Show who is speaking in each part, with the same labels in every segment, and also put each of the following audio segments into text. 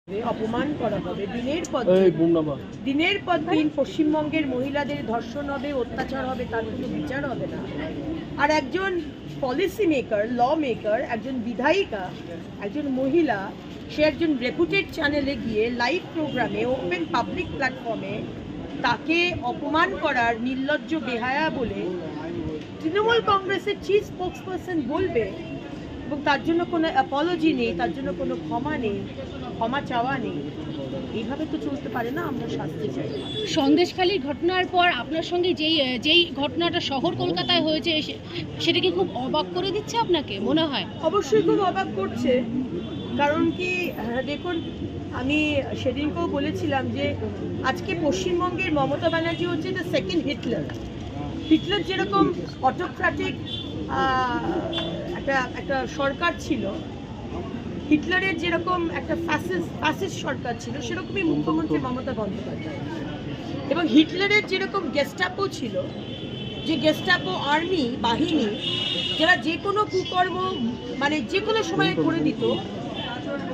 Speaker 1: অপমান করা হবে, দিনের পর দিন পশ্চিমবঙ্গের মহিলাদের ধর্ষণ হবে, অত্যাচার হবে, তার কোনো বিচার হবে না। আর একজন পলিসি মেকার, ল মেকার, একজন বিধায়িকা, একজন মহিলা, সে একজন রেপুটেড চ্যানেলে গিয়ে লাইভ প্রোগ্রামে, ওপেন পাবলিক প্ল্যাটফর্মে তাকে অপমান করার নির্লজ্জ বেহায়া বলে তৃণমূল কংগ্রেসের চিফ স্পোক্সপারসন বলবে, এবং তার জন্য কোনো অ্যাপোলজি নেই, তার জন্য কোনো ক্ষমা নেই, ক্ষমা চাওয়া নেই। এইভাবে তো চলতে পারে না। আমরা শাস্তি চাই।
Speaker 2: সন্দেশখালীর ঘটনার পর আপনার সঙ্গে যেই ঘটনাটা শহর কলকাতায় হয়েছে, সেটা কি খুব অবাক করে দিচ্ছে আপনাকে মনে হয়?
Speaker 1: অবশ্যই খুব অবাক করছে। কারণ কি, দেখুন, আমি সেদিনকেও বলেছিলাম যে আজকে পশ্চিমবঙ্গের মমতা ব্যানার্জি হচ্ছে দ্য সেকেন্ড হিটলার। হিটলার যেরকম অটোক্র্যাটিক একটা সরকার ছিল, হিটলারের যেরকম একটা ফ্যাসিস্ট সরকার ছিল, সেরকমই মুখ্যমন্ত্রী মমতা বন্দ্যোপাধ্যায়। এবং হিটলারের যেরকম গেস্টাপো ছিল, যে গেস্টাপো আর্মি বাহিনী, যারা যে কোনো কুকর্ম মানে যে কোনো সময় করে দিত,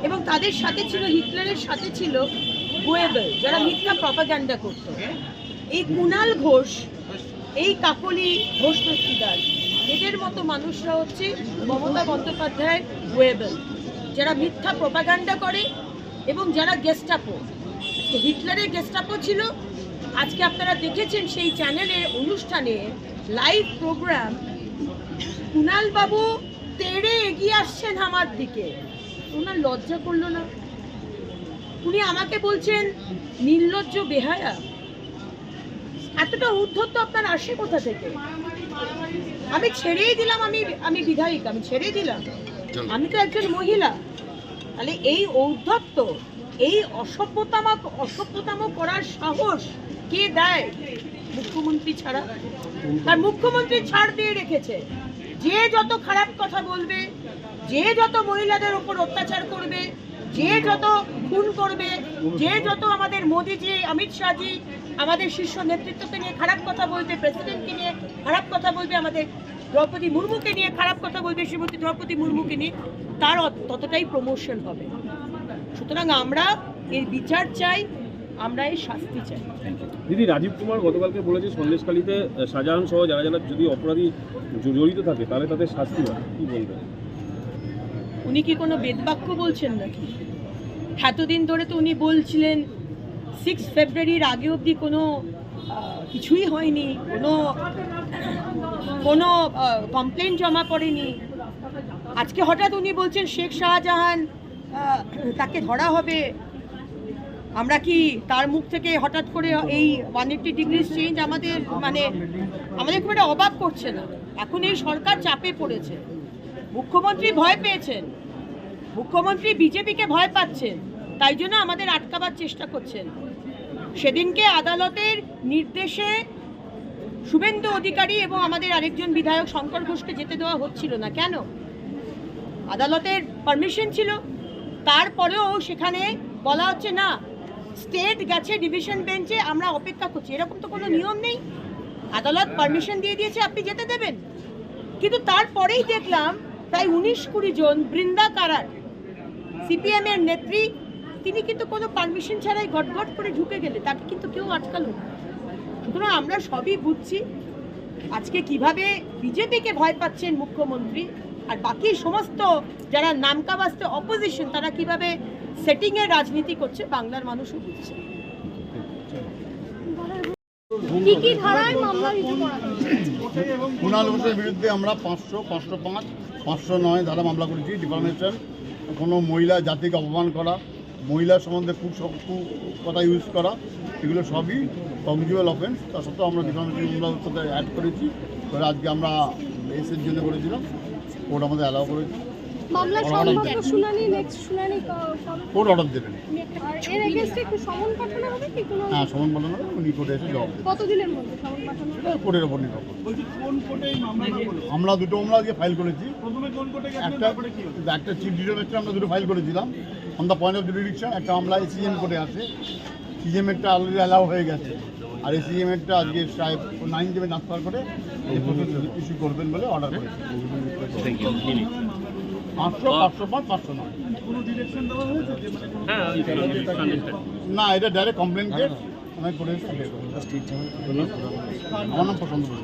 Speaker 1: এবং তাদের সাথে ছিল, হিটলারের সাথে ছিল গোয়েবেল, যারা মিথ্যা প্রপাগান্ডা করত। এই কুণাল ঘোষ, এই কাকলি ঘোষ দস্তিদার, এদের মতো মানুষরা হচ্ছে মমতা বন্দ্যোপাধ্যায়ের গোয়েবেল, যারা মিথ্যা প্রপাগান্ডা করে এবং যারা গেস্টাপো। হিটলারের গেস্টাপো ছিল। আজকে আপনারা দেখেছেন সেই চ্যানেলের অনুষ্ঠানে লাইভ প্রোগ্রাম, কুণাল বাবু তেড়ে এগিয়ে আসছেন আমার দিকে। ওনার লজ্জা করলো না? উনি আমাকে বলছেন নির্লজ্জ বেহায়া। এতটা উদ্ধত্ত আপনার আসে কোথা থেকে? আমি ছেড়েই দিলাম, আমি বিধায়িকা, আমি ছেড়েই দিলাম, আমি তো একজন মহিলা। তাহলে এই ঔদ্ধত্য, এই অসভ্যতাম করার সাহস কে দেয়? মুখ্যমন্ত্রী ছাড়া। আর মুখ্যমন্ত্রী ছাড় দিয়ে রেখেছে। যে যত খারাপ কথা বলবে, যে যত মহিলাদের উপর অত্যাচার করবে, যে যত খুন করবে, যে যত আমাদের মোদিজি, অমিত শাহজি, আমাদের শীর্ষ নেতৃত্বকে নিয়ে খারাপ কথা বলবে, প্রেসিডেন্টকে নিয়ে খারাপ কথা বলবে, আমাদের দ্রৌপদী মুর্মুকে নিয়ে খারাপ কথা বলবে, শ্রীমতী দ্রৌপদী মুর্মুকে নিয়ে, তার ততটাই প্রমোশন হবে। সুতরাং আমরা এর বিচার চাই, আমরা এর শাস্তি চাই।
Speaker 3: দিদি, রাজীব কুমার গতকালকে বলেছে সন্দেশখালীতে শাহজাহান সহ যারা যারা যদি অপরাধী জড়িত থাকে তাহলে তাদের শাস্তি হয়। কি বলবেন?
Speaker 1: উনি কি কোনো বেদবাক্য বলছেন নাকি? এতদিন ধরে তো উনি বলছিলেন 6 ফেব্রুয়ারির আগে অবধি কোনো কিছুই হয়নি, কোনো কমপ্লেন জমা পড়েনি। আজকে হঠাৎ উনি বলছেন শেখ শাহজাহান তাকে ধরা হবে। আমরা কি তার মুখ থেকে হঠাৎ করে এই 180 ডিগ্রি চেঞ্জ আমাদের খুব একটা অবাক করছে না? এখন এই সরকার চাপে পড়েছে, মুখ্যমন্ত্রী ভয় পেয়েছেন, মুখ্যমন্ত্রী বিজেপিকে ভয় পাচ্ছেন, তাই জন্য আমাদের আটকাবার চেষ্টা করছেন। সেদিনকে আদালতের নির্দেশে শুভেন্দু অধিকারী এবং আমাদের আরেকজন বিধায়ক শঙ্কর ঘোষকে যেতে দেওয়া হচ্ছিল না। কেন? আদালতের পারমিশন ছিল, তারপরেও সেখানে বলা হচ্ছে না, স্টেট গেছে ডিভিশন বেঞ্চে, আমরা অপেক্ষা করছি। এরকম তো কোনো নিয়ম নেই। আদালত পারমিশন দিয়ে দিয়েছে, আপনি যেতে দেবেন। কিন্তু তারপরেই দেখলাম প্রায় 19-20 জন বৃন্দা কারাট, সিপিএম এর নেত্রী, তিনি কিন্তু কোনো পারমিশন ছাড়াই ঘটঘট করে ঢুকে গেলে তাকে কিন্তু কেউ আটকালো না। সুতরাং আমরা সবই বুঝছি আজকে কিভাবে বিজেপিকে ভয় পাচ্ছেন মুখ্যমন্ত্রী, আর বাকি সমস্ত যারা নামকা বাস্তে অপোজিশন, তারা কিভাবে সেটিংয়ের রাজনীতি করছে, বাংলার মানুষও বুঝছে।
Speaker 4: কুণাল ঘোষের বিরুদ্ধে আমরা 500, 505, 509 ধারা মামলা করেছি। ডিফামেশন, কোনো মহিলা জাতিকে অপমান করা, মহিলার সম্বন্ধে কথা ইউজ করা, এগুলো সবই কমিউনিকেবল অফেন্স। তা সত্ত্বেও আমরা ডিফামেশন মামলার সাথে অ্যাড করেছি। এবার আজকে আমরা এসের জন্য করেছিলাম, কোর্ট আমাদের অ্যালাউ করেছি। কোর্ট অর্ডার দেবেন। হ্যাঁ, সমন পাঠানো হবে, উনি কোর্টে এসে জবাব দেবেন।
Speaker 2: কতদিনের মধ্যে সমন পাঠানো হবে?
Speaker 4: কোর্টের ওপর নির্ভর করে। আমরা দুটো মামলা আজকে ফাইল করেছি। একটা চিফ ডিটেলমেস্টে আমরা দুটো ফাইল করেছিলাম on the point of jurisdiction. একটা মামলা এসিএম কোর্টে আছে, সিজিএমেরটা অলরেডি অ্যালাউ হয়ে গেছে, আর এসিএমেরটা আজকে সাহেব 9 জেমে ট্রান্সফার করে ইস্যু করবেন বলে অর্ডার করেছি। 500, 505, 509।
Speaker 3: হ্যাঁ
Speaker 4: না, এটা ডাইরেক্ট কমপ্লেন কেস আমি করে আমার নাম পছন্দ করি।